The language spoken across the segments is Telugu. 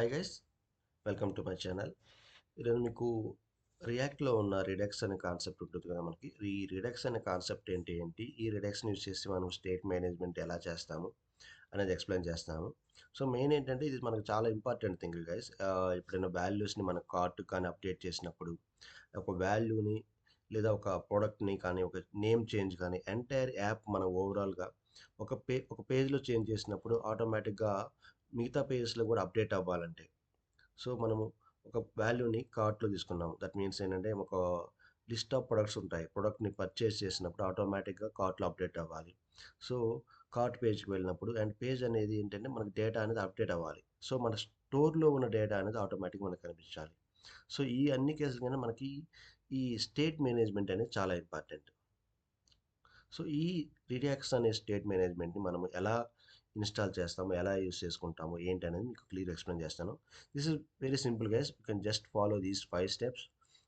Hi guys, welcome to my channel. ఈరోజు మీకు రియాక్ట్లో ఉన్న రిడక్స్ అనే కాన్సెప్ట్ ఉంటుంది కదా. మనకి ఈ రిడక్స్ అనే కాన్సెప్ట్ ఏంటి, ఈ రిడక్స్ని యూజ్ చేసి మనం స్టేట్ మేనేజ్మెంట్ ఎలా చేస్తాము అనేది ఎక్స్ప్లెయిన్ చేస్తాము. సో మెయిన్ ఏంటంటే ఇది మనకు చాలా ఇంపార్టెంట్ థింగ్ గైస్. ఎప్పుడైనా వాల్యూస్ని మన కార్ట్ కానీ అప్డేట్ చేసినప్పుడు, ఒక వాల్యూని లేదా ఒక ప్రోడక్ట్ని కానీ, ఒక నేమ్ చేంజ్ కానీ, ఎంటైర్ యాప్ మన ఓవరాల్గా ఒక పేజ్లో చేంజ్ చేసినప్పుడు ఆటోమేటిక్గా మిగతా పేజెస్లో కూడా అప్డేట్ అవ్వాలంటే, సో మనము ఒక వాల్యూని కార్ట్లో తీసుకున్నాము. దట్ మీన్స్ ఏంటంటే ఒక లిస్ట్ ఆఫ్ ప్రొడక్ట్స్ ఉంటాయి. ప్రొడక్ట్ని పర్చేస్ చేసినప్పుడు ఆటోమేటిక్గా కార్ట్లో అప్డేట్ అవ్వాలి. సో కార్ట్ పేజ్కి వెళ్ళినప్పుడు అండ్ పేజ్ అనేది ఏంటంటే మనకి డేటా అనేది అప్డేట్ అవ్వాలి. సో మన స్టోర్లో ఉన్న డేటా అనేది ఆటోమేటిక్గా మనకు కనిపించాలి. సో ఈ అన్ని కేసులు కానీ మనకి ఈ స్టేట్ మేనేజ్మెంట్ అనేది చాలా ఇంపార్టెంట్. సో ఈ రిడాక్స్ అనే స్టేట్ మేనేజ్మెంట్ని మనం ఎలా ఇన్స్టాల్ చేస్తాము, ఎలా యూస్ చేసుకుంటాము ఏంటి అనేది మీకు క్లియర్ ఎక్స్ప్లెయిన్ చేస్తాను. This is very simple guys. You can just follow these 5 steps.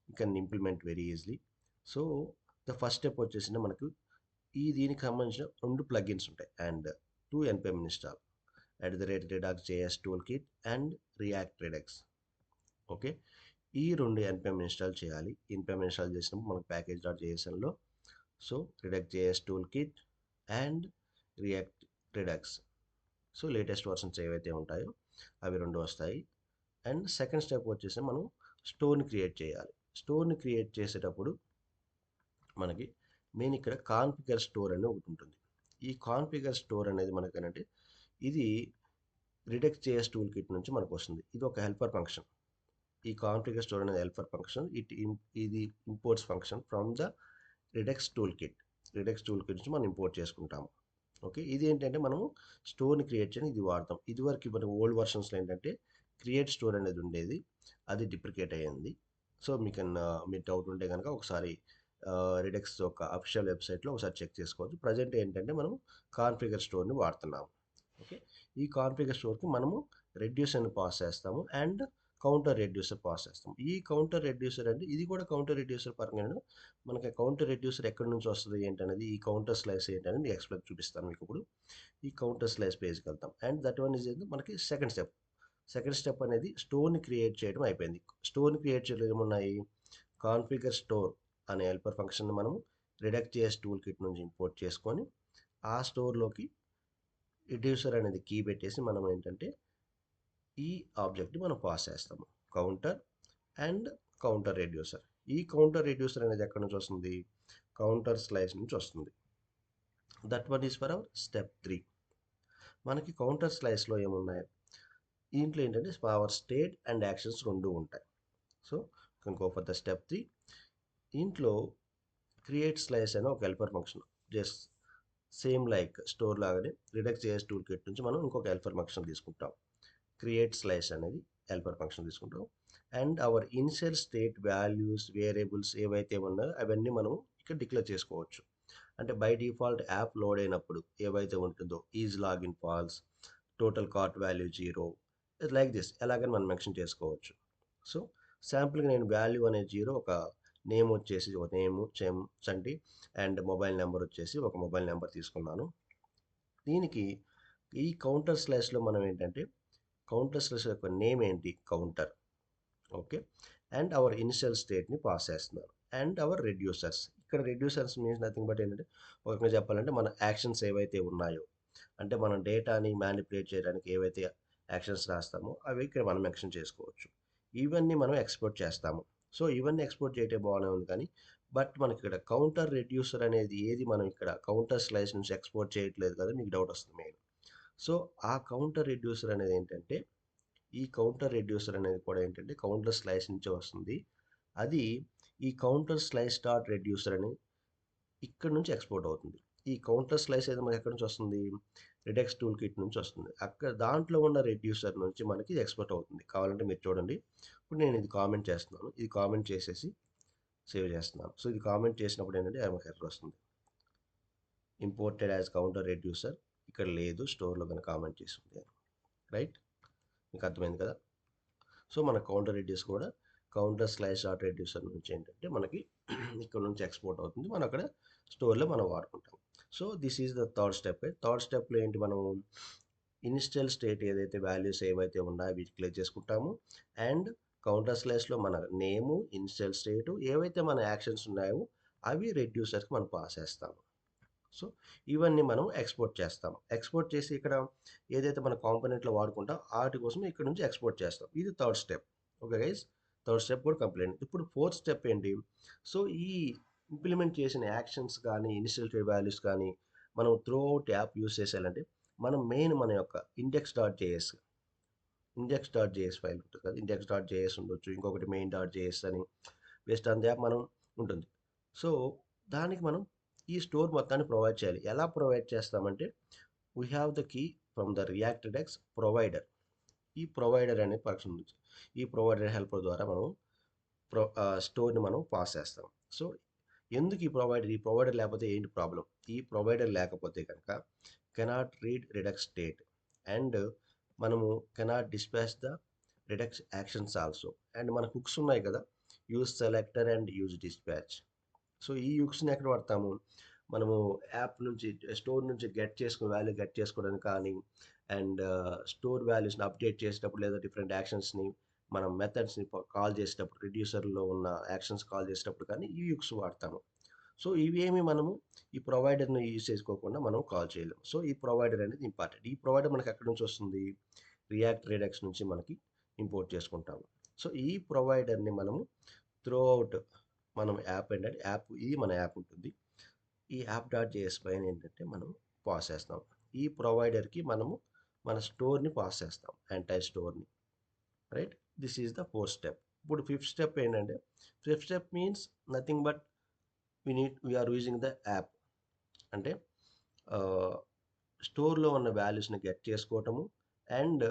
You can implement very easily. So the first step వచ్చేసి మనకు దీనికి సంబంధించిన 2 ప్లగిన్స్ ఉంటాయి and 2 npm install @redax.js toolkit and React Redux. Okay, ఈ 2 npm ఇన్స్టాల్ చేయాలి. npm ఇన్స్టాల్ చేసినప్పుడు మనకు ప్యాకేజ్.jsnలో so Redact.js toolkit and React Redux. So latest versions ఏవైతే ఉంటాయో అవి 2 వస్తాయి. అండ్ సెకండ్ స్టెప్ వచ్చేసి మనం స్టోర్ని క్రియేట్ చేయాలి. స్టోర్ని క్రియేట్ చేసేటప్పుడు మనకి మెయిన్ ఇక్కడ కాన్ఫిగర్ స్టోర్ అనేది ఒకటి ఉంటుంది. ఈ కాన్ఫిగర్ స్టోర్ అనేది మనకి ఏంటంటే ఇది Redact.js టూల్ కిట్ నుంచి మనకు వస్తుంది. ఇది ఒక హెల్పర్ ఫంక్షన్. ఈ కాన్ఫిగర్ స్టోర్ అనేది హెల్పర్ ఫంక్షన్. ఇది imports function from the redux tool kit. Redux tool kit నుంచి మనం ఇంపోర్ట్ చేసుకుంటాము. ఓకే, ఇది ఏంటంటే మనము స్టోర్ని క్రియేట్ చేయడానికి ఇది వాడతాం. ఇదివరకు మన ఓల్డ్ వర్షన్స్లో ఏంటంటే క్రియేట్ స్టోర్ అనేది ఉండేది, అది డిప్రికేట్ అయ్యింది. సో మీకు డౌట్ ఉంటే కనుక ఒకసారి రిడక్స్ ఒక అఫీషియల్ వెబ్సైట్లో ఒకసారి చెక్ చేసుకోవచ్చు. ప్రజెంట్ ఏంటంటే మనం కాన్ఫిగర్ స్టోర్ని వాడుతున్నాము. ఓకే, ఈ కాన్ఫిగర్ స్టోర్కి మనము రెడ్యూసర్ని పాస్ చేస్తాము అండ్ కౌంటర్ రెడ్యూసర్ పాస్ చేస్తాం. ఈ కౌంటర్ రెడ్యూసర్ అంటే ఇది కూడా కౌంటర్ రెడ్యూసర్ పరంగా మనకి కౌంటర్ రెడ్యూసర్ ఎక్కడి నుంచి వస్తుంది ఏంటనేది, ఈ కౌంటర్ స్లైస్ ఏంటనేది మీకు ఎక్స్ప్లెయిన్ చూపిస్తాను మీకు ఇప్పుడు. ఈ కౌంటర్ స్లైస్ పేజ్కి వెళ్తాం అండ్ దట్ వన్ ఈజ్ మనకి సెకండ్ స్టెప్. సెకండ్ స్టెప్ అనేది స్టోర్ని క్రియేట్ చేయడం అయిపోయింది. స్టోర్ని క్రియేట్ చేయడం ఏమున్నాయి, కాన్ఫిగర్ స్టోర్ అనే హెల్పర్ ఫంక్షన్ మనం Redact.js టూల్ కిట్ నుంచి ఇంపోర్ట్ చేసుకొని ఆ స్టోర్లోకి రెడ్యూసర్ అనేది కీ పెట్టేసి మనం ఏంటంటే ఈ ఆబ్జెక్ట్ని మనం పాస్ చేస్తాము, కౌంటర్ అండ్ కౌంటర్ రెడ్యూసర్. ఈ కౌంటర్ రెడ్యూసర్ అనేది ఎక్కడి నుంచి వస్తుంది, కౌంటర్ స్లైస్ నుంచి వస్తుంది. That one is for hour step 3. మనకి కౌంటర్ స్లైస్లో ఏమున్నాయి, దీంట్లో ఏంటంటే పవర్ స్టేట్ అండ్ యాక్షన్స్ 2 ఉంటాయి. So can go for the step 3. దీంట్లో క్రియేట్ స్లైస్ అనే ఒక helper function, just same like store లాగానే Redact.js టూల్ కిట్ నుంచి మనం ఇంకొక హెల్పర్ ఫంక్షన్ తీసుకుంటాం. క్రియేట్ స్లైస్ అనేది హెల్పర్ ఫంక్షన్ తీసుకుంటాం and our initial state values variables ఏవైతే ఉన్నాయో అవన్నీ మనం ఇక్కడ డిక్లేర్ చేసుకోవచ్చు. అంటే బై డిఫాల్ట్ యాప్ లోడ్ అయినప్పుడు ఏవైతే ఉంటుందో is login false, total cart value 0, like this ఎలాగని మనం మెన్షన్ చేసుకోవచ్చు. సో శాంపుల్గా నేను వాల్యూ అనే 0, ఒక నేమ్ వచ్చేసి ఒక name Chanti and mobile number వచ్చేసి ఒక మొబైల్ నెంబర్ తీసుకున్నాను. దీనికి ఈ కౌంటర్ స్లాష్లో మనం ఏంటంటే కౌంటర్ స్లాష్ యొక్క నేమ్ ఏంటి, counter. Okay, and our initial స్టేట్ని పాస్ చేస్తున్నారు అండ్ అవర్ రెడ్యూసర్స్. ఇక్కడ రెడ్యూసర్స్ మీన్స్ నథింగ్ బట్ ఏంటంటే ఒక చెప్పాలంటే మన యాక్షన్స్ ఏవైతే ఉన్నాయో, అంటే మనం డేటాని మ్యానిపులేట్ చేయడానికి ఏవైతే యాక్షన్స్ రాస్తామో అవి ఇక్కడ మనం మెన్షన్ చేసుకోవచ్చు. ఇవన్నీ మనం ఎక్స్పోర్ట్ చేస్తాము. సో ఇవన్నీ ఎక్స్పోర్ట్ చేయటే బాగానే ఉంది, కానీ బట్ మనకి ఇక్కడ కౌంటర్ రెడ్యూసర్ అనేది ఏది మనం ఇక్కడ కౌంటర్ స్లైస్ నుంచి ఎక్స్పోర్ట్ చేయట్లేదు కదా, మీకు డౌట్ వస్తుంది మెయిన్. సో ఆ కౌంటర్ రెడ్యూసర్ అనేది ఏంటంటే, ఈ కౌంటర్ రెడ్యూసర్ అనేది కూడా ఏంటంటే కౌంటర్ స్లైస్ నుంచి వస్తుంది. అది ఈ కౌంటర్ స్లైస్ డాట్ రెడ్యూసర్ అని ఇక్కడ నుంచి ఎక్స్పోర్ట్ అవుతుంది. ఈ కౌంటర్ స్లైస్ అయితే మనకి ఎక్కడి నుంచి వస్తుంది, రిడక్స్ టూల్ కిట్ నుంచి వస్తుంది. అక్కడ దాంట్లో ఉన్న రెడ్యూసర్ నుంచి మనకి ఎక్స్పోర్ట్ అవుతుంది. కావాలంటే మీరు చూడండి. ఇప్పుడు నేను ఇది కామెంట్ చేస్తున్నాను, ఇది కామెంట్ చేసేసి సేవ్ చేస్తున్నాను. సో ఇది కామెంట్ చేసినప్పుడు ఏంటంటే ఎర్రర్ వస్తుంది, ఇంపోర్టెడ్ యాజ్ కౌంటర్ రెడ్యూసర్ ఇక్కడ లేదు, స్టోర్లో కనుక కామెంట్ చేస్తుంది. రైట్, మీకు అర్థమైంది కదా. సో మన కౌంటర్ రెడ్యూస్ కూడా కౌంటర్ స్లైస్ డాట్ రెడ్యూసర్ నుంచి ఏంటంటే మనకి ఇక్కడ నుంచి ఎక్స్పోర్ట్ అవుతుంది, మనం అక్కడ స్టోర్లో మనం వాడుకుంటాం. So this is the third step. Third స్టెప్లో ఏంటి, మనం ఇనిషియల్ స్టేట్ ఏదైతే వాల్యూస్ ఏవైతే ఉన్నాయో అవి డిక్లేర్ చేసుకుంటాము. అండ్ కౌంటర్ స్లాష్‌లో మన నేము, ఇనిషియల్ స్టేటు ఏవైతే మన యాక్షన్స్ ఉన్నాయో అవి రెడ్యూసర్‌కి మనం పాస్ చేస్తాము. సో, ఇవన్నీ మనం ఎక్స్‌పోర్ట్ చేస్తాం. ఎక్స్‌పోర్ట్ చేసి ఇక్కడ ఏదైతే మన కాంపోనెంట్‌లో వాడుకుంటాం ఆటి కోసం ఇక్కడ నుంచి ఎక్స్‌పోర్ట్ చేస్తాం. ఇది third step. Okay guys. Third step కూడా కంప్లీట్ అయింది. ఇప్పుడు ఫోర్త్ స్టెప్ ఏంటి? సో, ఈ ఇంప్లిమెంట్ చేసిన యాక్షన్స్ కానీ, ఇనిషియల్ స్టేట్ వాల్యూస్ కానీ మనం త్రూఅవుట్ యాప్ యూజ్ చేసేయాలంటే మనం మెయిన్ మన యొక్క ఇండెక్స్ డాట్ జేఎస్ ఫైల్ ఉంటుంది కదా! ఇండెక్స్.js ఉండొచ్చు. ఇంకొకటి మెయిన్.js అని బేస్డ్ ఆన్ ది యాప్ మనం ఉంటుంది. సో, దానికి మనం ఈ స్టోర్ మొత్తాన్ని ప్రొవైడ్ చేయాలి. ఎలా ప్రొవైడ్ చేస్తామంటే we have the key from the React dex provider. ఈ ప్రొవైడర్ అనే ఫంక్షన్ ఉంది. ఈ ప్రొవైడర్ హెల్పర్ ద్వారా మనం స్టోర్‌ని మనం పాస్ చేస్తాం. సో, ఎందుకు ఈ ప్రొవైడర్ లేకపోతే ఏంటి ప్రాబ్లమ్? ఈ ప్రొవైడర్ లేకపోతే గనక cannot read Redux state and మనము cannot dispatch the Redux actions also. And మన హుక్స్ ఉన్నాయి కదా! Use selector and use dispatch. So, ఈ హుక్స్‌ని ఎక్కడ వాడతాము? మనము యాప్ నుంచి స్టోర్ నుంచి వాల్యూ గెట్ చేసుకోవడానికి కానీ అండ్ స్టోర్ వాల్యూస్‌ని అప్డేట్ చేసేటప్పుడు లేదా డిఫరెంట్ యాక్షన్స్‌ని మనం మెథడ్స్‌ని కాల్ చేసేటప్పుడు రిడ్యూసర్‌లో ఉన్న యాక్షన్స్ కాల్ చేసేటప్పుడు కానీ ఈ హుక్స్ వాడతాము. సో, ఇవేమి మనము ఈ ప్రొవైడర్‌ని యూజ్ చేసుకోకుండా మనం కాల్ చేయలేము. సో, ఈ ప్రొవైడర్ అనేది ఇంపార్టెంట్. ఈ ప్రొవైడర్ మనకి ఎక్కడి నుంచి వస్తుంది? రియాక్ట్ రెడక్స్ నుంచి మనకి ఇంపోర్ట్ చేసుకుంటాము. సో, ఈ ప్రొవైడర్‌ని మనము త్రూఅవుట్ మనం ఇది మన యాప్ ఉంటుంది. ఈ యాప్.js పైన ఏంటంటే మనం పాస్ చేస్తాం. ఈ ప్రొవైడర్‌కి మనము మన స్టోర్‌ని పాస్ చేస్తాం. ఎంటైర్ స్టోర్‌ని. Right? This is the fourth step. ఇప్పుడు ఫిఫ్త్ స్టెప్ ఏంటంటే fifth step means nothing but we are using the app. అంటే స్టోర్‌లో ఉన్న వాల్యూస్‌ని గెట్ చేసుకోవటము అండ్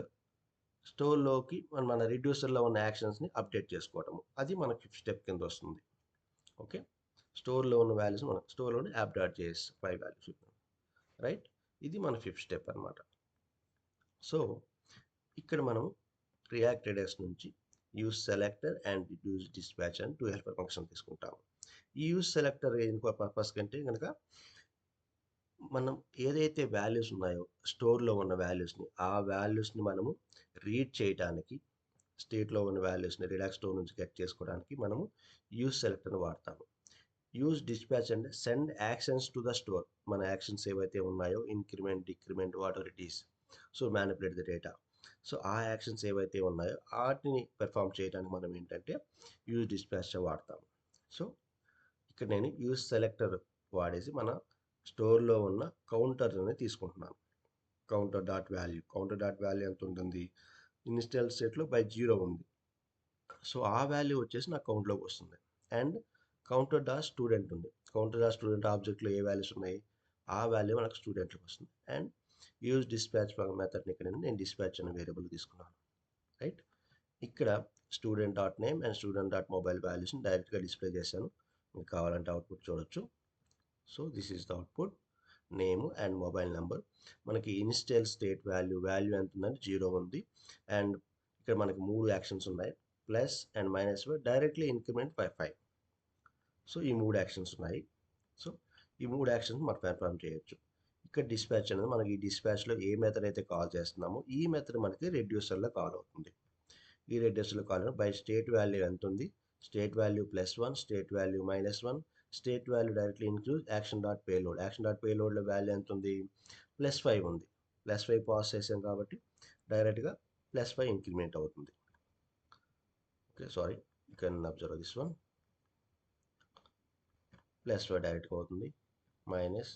స్టోర్‌లోకి మన రిడ్యూసర్‌లో ఉన్న యాక్షన్స్‌ని అప్డేట్ చేసుకోవటము. అది మన ఫిఫ్త్ స్టెప్ కింద వస్తుంది. ఓకే. స్టోర్‌లో ఉన్న వాల్యూస్ మనం స్టోర్‌లోని యాప్.js 5 వాల్యూస్ రైట్. ఇది మన ఫిఫ్త్ స్టెప్ అనమాట. సో, ఇక్కడ మనం రియాక్ట్ రెడక్స్ నుంచి use selector and use dispatch అని 2 హెల్పర్ ఫంక్షన్ తీసుకుంటాము. ఈ యూజ్ సెలెక్టర్ ఎందుకో పర్పస్ కంటే గనక మనం ఏదైతే వాల్యూస్ ఉన్నాయో స్టోర్‌లో ఉన్న వాల్యూస్‌ని ఆ వాల్యూస్‌ని మనము రీడ్ చేయటానికి స్టేట్‌లో ఉన్న వాల్యూస్‌ని రిడాక్స్ స్టోర్ నుంచి గెట్ చేసుకోవడానికి మనము యూజ్ సెలెక్టర్‌ని వాడతాము. యూజ్ డిస్పాచ్ అంటే send actions to the store. మన యాక్షన్స్ ఏవైతే ఉన్నాయో increment, decrement whatever it is. So, manipulate the data. So, ఆ యాక్షన్స్ ఏవైతే ఉన్నాయో ఆటిని పెర్ఫార్మ్ చేయడానికి మనం ఏంటంటే యూజ్ డిస్పాచ్ వాడతాము. సో, ఇక్కడ నేను యూజ్ సెలెక్టర్ వాడేసి మన స్టోర్‌లో ఉన్న కౌంటర్‌ని తీసుకుంటున్నాను. కౌంటర్ డాట్ వాల్యూ ఎంత ఉంటుంది? ఇనిషియల్ స్టేట్‌లో బై 0 ఉంది. సో, ఆ వాల్యూ వచ్చేసి నా కౌంట్‌లోకి వస్తుంది. అండ్ కౌంటర్ డాట్ స్టూడెంట్ ఉంది. కౌంటర్ డాట్ స్టూడెంట్ ఆబ్జెక్ట్‌లో ఏ వాల్యూస్ ఉన్నాయి? ఆ వాల్యూ మనకు స్టూడెంట్‌లోకి వస్తుంది. అండ్ యూజ్ డిస్పాచ్ మెథడ్‌ని ఇక్కడ నేను డిస్పాచ్ అనే వేరియబుల్ తీసుకున్నాను. రైట్. ఇక్కడ student dot name and student dot mobile వాల్యూస్‌ని డైరెక్ట్‌గా డిస్ప్లే చేశాను. మీకు కావాలంటే అవుట్‌పుట్ చూడొచ్చు. So, this is the output. Name and mobile number. మనకి ఇనిషియల్ స్టేట్ వాల్యూ ఎంత ఉందంటే 0 ఉంది. అండ్ ఇక్కడ మనకి 3 యాక్షన్స్ ఉన్నాయి. Plus and minus directly increment by 5. So, ఈ 3 యాక్షన్స్ ఉన్నాయి. సో, ఈ 3 యాక్షన్స్ మనం పెర్ఫార్మ్ చేయొచ్చు. ఇక్కడ డిస్పాచ్ అనేది మనకి ఈ డిస్పాచ్‌లో ఏ మెథడ్ అయితే కాల్ చేస్తున్నామో ఈ మెథడ్ మనకి రెడ్యూసర్‌లో కాల్ అవుతుంది. ఈ రెడ్యూసర్‌లో కాల్ బై స్టేట్ వాల్యూ ఎంత ఉంది? State value +1, state value -1, state value directly include action dot payload. Action dot పేలోడ్‌లో వాల్యూ ఎంత ఉంది? +5 ఉంది. +5 పాస్ చేసాం కాబట్టి డైరెక్ట్‌గా +5 ఇంక్రిమెంట్ అవుతుంది. Okay. Sorry. You can observe this one. +5 డైరెక్ట్‌గా అవుతుంది. Minus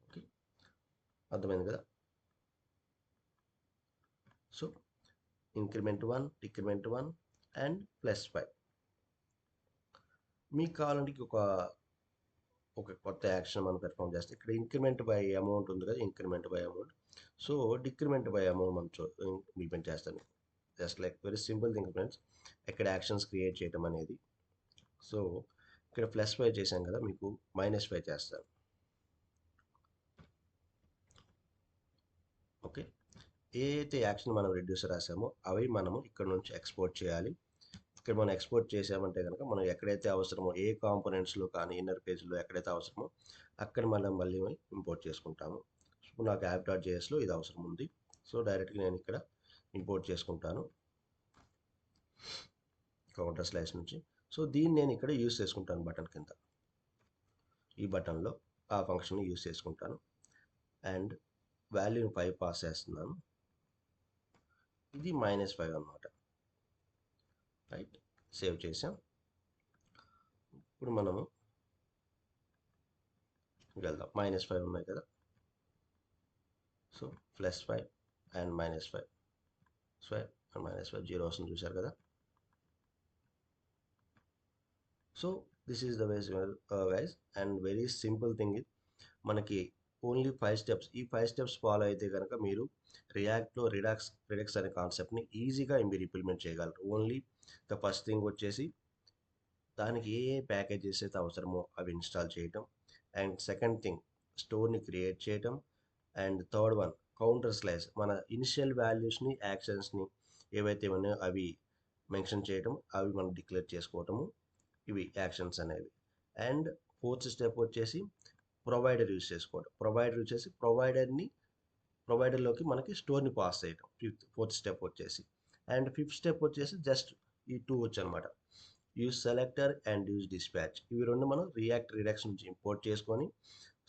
okay. అర్థమైంది కదా! So, increment 1, decrement 1 and +5. మీకు కావాలంటే ఒక కొత్త యాక్షన్ మనం పెర్ఫార్మ్ చేస్తాం. ఇక్కడ ఇంక్రిమెంట్ బై అమౌంట్ ఉంది కదా! Increment by amount. So, decrement by amount మనం ఇంప్లిమెంట్ చేస్తాను. Just like very simple thing friends. ఇక్కడ యాక్షన్స్ క్రియేట్ చేయడం అనేది. సో, ఇక్కడ +5 చేశాం కదా! మీకు -5 చేస్తాను. ఓకే. ఏ అయితే యాక్షన్ మనం రెడ్యూసర్ రాసామో అవి మనము ఇక్కడ నుంచి ఎక్స్‌పోర్ట్ చేయాలి. ఇక్కడ మనం ఎక్స్పోర్ట్ చేసామంటే కనుక మనం ఎక్కడైతే అవసరమో ఏ కాంపోనెంట్స్లో కానీ ఇన్నర్ పేజ్లో ఎక్కడైతే అవసరమో అక్కడ మనం మళ్ళీ ఇంపోర్ట్ చేసుకుంటాము. సో నాకు యాప్ డాట్ జేఎస్లో ఇది అవసరం ఉంది. సో డైరెక్ట్గా నేను ఇక్కడ ఇంపోర్ట్ చేసుకుంటాను కౌంటర్ స్లాష్ నుంచి. సో దీన్ని నేను ఇక్కడ యూస్ చేసుకుంటాను బటన్ కింద. ఈ బటన్లో ఆ ఫంక్షన్ని యూస్ చేసుకుంటాను అండ్ వాల్యూని 5 పాస్ చేస్తున్నాను. ఇది -5 అనమాట. రైట్, సేవ్ చేసాం. ఇప్పుడు మనము వెళ్దాం. -5 ఉన్నాయి కదా. సో +5 అండ్ -5 స్వైప్ అండ్ -5 0 వస్తుంది, చూసారు కదా. So this is the ways guys and very simple thing ఇది. మనకి ఓన్లీ 5 స్టెప్స్. ఈ 5 స్టెప్స్ ఫాలో అయితే కనుక మీరు రియాక్ట్లో రిడక్స్ అనే కాన్సెప్ట్ని ఈజీగా మీరు ఇంప్లిమెంట్ చేయగలరు. ఓన్లీ ద ఫస్ట్ థింగ్ వచ్చేసి దానికి ఏ ఏ ప్యాకేజెస్ అయితే అవసరమో అవి ఇన్స్టాల్ చేయటం. అండ్ సెకండ్ థింగ్ స్టోర్ని క్రియేట్ చేయటం. And third one counter slash, మన ఇనిషియల్ వాల్యూస్ని యాక్షన్స్ని ఏవైతే ఉన్నాయో అవి మెన్షన్ చేయటం, అవి మనం డిక్లేర్ చేసుకోవటము, ఇవి యాక్షన్స్ అనేవి. అండ్ ఫోర్త్ స్టెప్ వచ్చేసి ప్రొవైడర్ యూస్ చేసుకోవడం. ప్రొవైడర్ వచ్చేసి ప్రొవైడర్లోకి మనకి స్టోర్ని పాస్ చేయటం ఫోర్త్ స్టెప్ వచ్చేసి. అండ్ ఫిఫ్త్ స్టెప్ వచ్చేసి జస్ట్ ఈ 2 వచ్చనమాట. Use selector and use dispatch. ఇవి రెండు మనం రియాక్ట్ రిడక్స్ నుంచి ఇంపోర్ట్ చేసుకొని,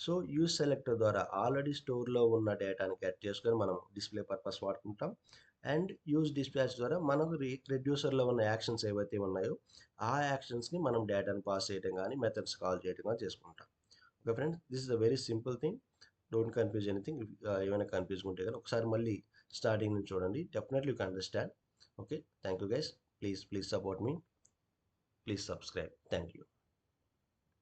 సో యూజ్ సెలెక్టర్ ద్వారా ఆల్రెడీ స్టోర్లో ఉన్న డేటాని కట్ చేసుకొని మనం డిస్ప్లే పర్పస్ వాడుకుంటాం. అండ్ యూజ్ డిస్పాచ్ ద్వారా మనకు రెడ్యూసర్లో ఉన్న యాక్షన్స్ ఏవైతే ఉన్నాయో ఆ యాక్షన్స్ని మనం డేటాని పాస్ చేయడం కానీ మెథడ్స్ కాల్ చేయడం కానీ చేసుకుంటాం. Okay friends, this is a very simple thing. Don't confuse anything. ఏమైనా కన్ఫ్యూజ్ ఉంటే కానీ ఒకసారి మళ్ళీ స్టార్టింగ్ నుంచి చూడండి. Definitely you can understand. Okay, thank you guys. Please support me. Please subscribe. Thank you.